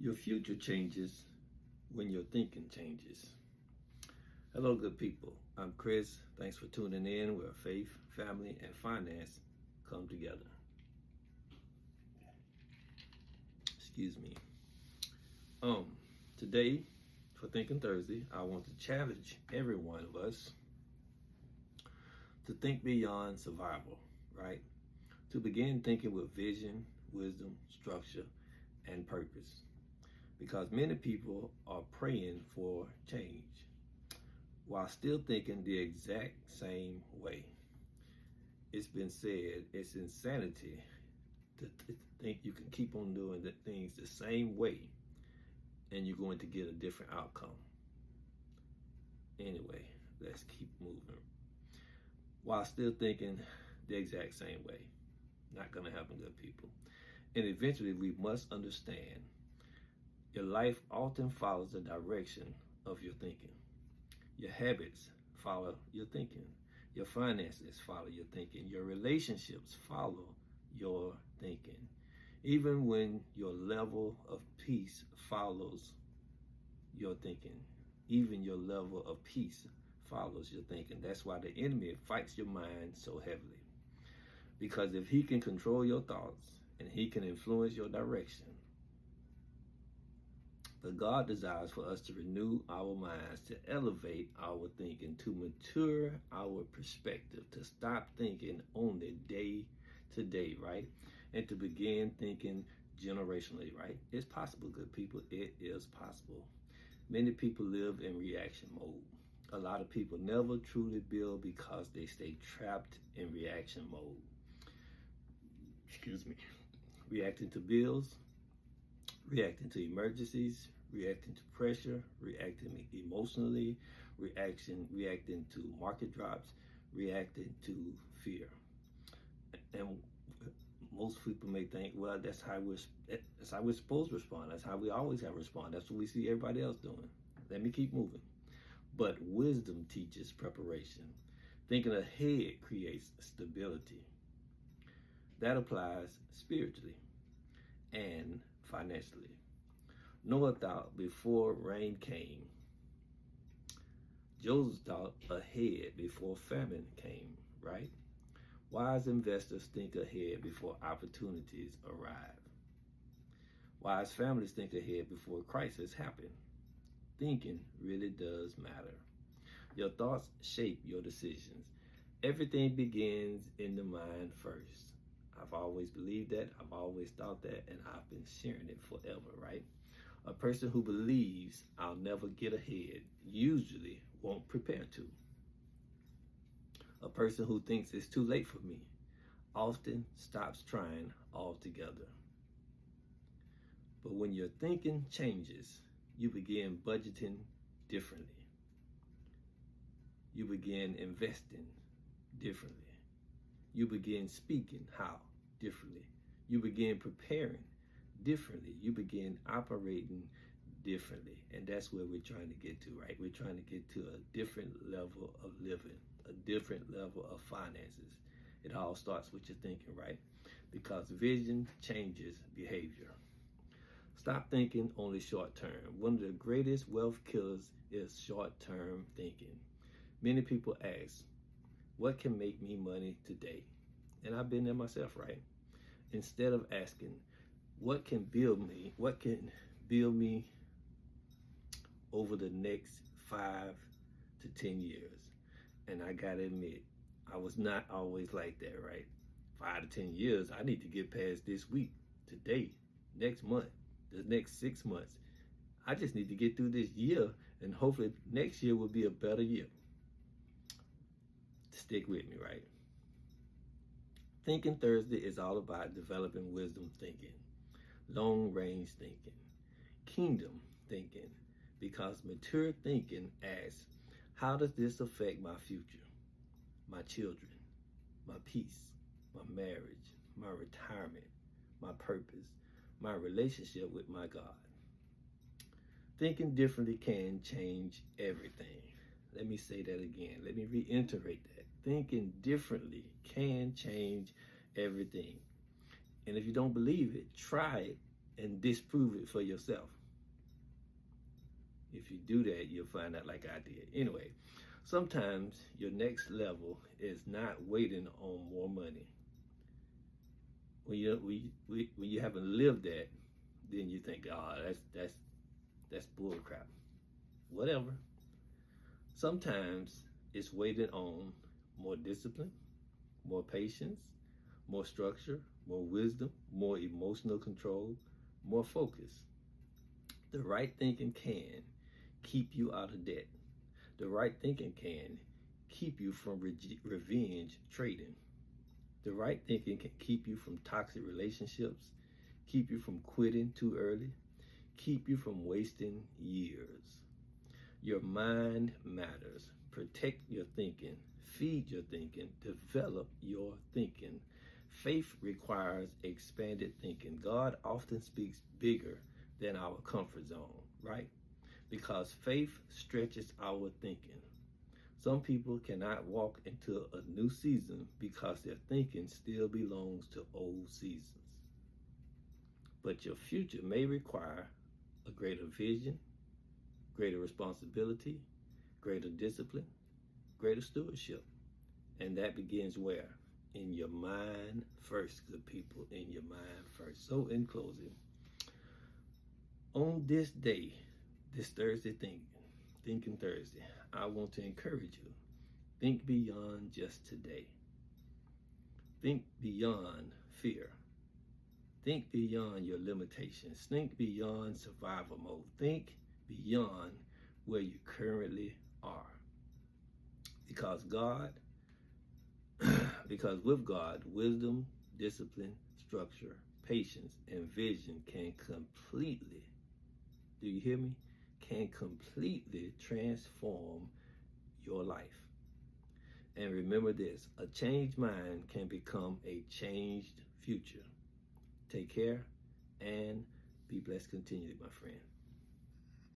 Your future changes when your thinking changes. Hello, good people. I'm Chris. Thanks for tuning in where faith, family, and finance come together. Excuse me. Today, for Thinking Thursday, I want to challenge every one of us to think beyond survival, right? To begin thinking with vision, wisdom, structure, and purpose. Because many people are praying for change while still thinking the exact same way. It's been said it's insanity to think you can keep on doing the things the same way and you're going to get a different outcome. Anyway, let's keep moving. While still thinking the exact same way. Not going to happen, good people. And eventually we must understand your life often follows the direction of your thinking. Your habits follow your thinking. Your finances follow your thinking. Your relationships follow your thinking. Even when your level of peace follows your thinking, even your level of peace follows your thinking. That's why the enemy fights your mind so heavily. Because if he can control your thoughts and he can influence your direction, but God desires for us to renew our minds, to elevate our thinking, to mature our perspective, to stop thinking only day to day, right? And to begin thinking generationally, right? It's possible, good people. It is possible. Many people live in reaction mode. A lot of people never truly build because they stay trapped in reaction mode. Excuse me. Reacting to bills, reacting to emergencies, reacting to pressure, reacting emotionally, reacting to market drops, reacting to fear. And most people may think, well, that's how we're supposed to respond. That's how we always have to respond. That's what we see everybody else doing. Let me keep moving. But wisdom teaches preparation. Thinking ahead creates stability. That applies spiritually and financially. Noah thought before rain came. Joseph thought ahead before famine came, right? Wise investors think ahead before opportunities arrive. Wise families think ahead before crisis happen. Thinking really does matter. Your thoughts shape your decisions. Everything begins in the mind first. I've always believed that, I've always thought that, and I've been sharing it forever, right? A person who believes I'll never get ahead usually won't prepare to. A person who thinks it's too late for me often stops trying altogether. But when your thinking changes, you begin budgeting differently. You begin investing differently. You begin speaking how differently. You begin preparing differently. You begin operating differently. And that's where we're trying to get to, right? We're trying to get to a different level of living, a different level of finances. It all starts with your thinking, right? Because vision changes behavior. Stop thinking only short term. One of the greatest wealth killers is short-term thinking. Many people ask, what can make me money today? And I've been there myself, right? Instead of asking, what can build me over the next 5 to 10 years? And I gotta admit, I was not always like that, right? 5 to 10 years, I need to get past this week, today, next month, the next 6 months. I just need to get through this year, and hopefully next year will be a better year. Stick with me, right? Thinking Thursday is all about developing wisdom thinking, long-range thinking, kingdom thinking, because mature thinking asks, how does this affect my future, my children, my peace, my marriage, my retirement, my purpose, my relationship with my God? Thinking differently can change everything. Let me say that again. Let me reiterate that. Thinking differently can change everything. And if you don't believe it, try it and disprove it for yourself. If you do that, you'll find out like I did. Anyway, sometimes your next level is not waiting on more money. When you haven't lived that, then you think, oh, that's bull crap. Whatever. Sometimes it's waiting on more discipline, more patience, more structure, more wisdom, more emotional control, more focus. The right thinking can keep you out of debt. The right thinking can keep you from revenge trading. The right thinking can keep you from toxic relationships, keep you from quitting too early, keep you from wasting years. Your mind matters. Protect your thinking, feed your thinking, develop your thinking. Faith requires expanded thinking. God often speaks bigger than our comfort zone, right? Because faith stretches our thinking. Some people cannot walk into a new season because their thinking still belongs to old seasons. But your future may require a greater vision, greater responsibility, greater discipline, greater stewardship. And that begins where? In your mind first, good people, in your mind first. So in closing, on this day, this Thursday Thinking Thursday, I want to encourage you. Think beyond just today. Think beyond fear. Think beyond your limitations. Think beyond survival mode. Think beyond where you currently are. Because with God, wisdom, discipline, structure, patience, and vision can completely, do you hear me? Can completely transform your life. And remember this, a changed mind can become a changed future. Take care and be blessed continually, my friend.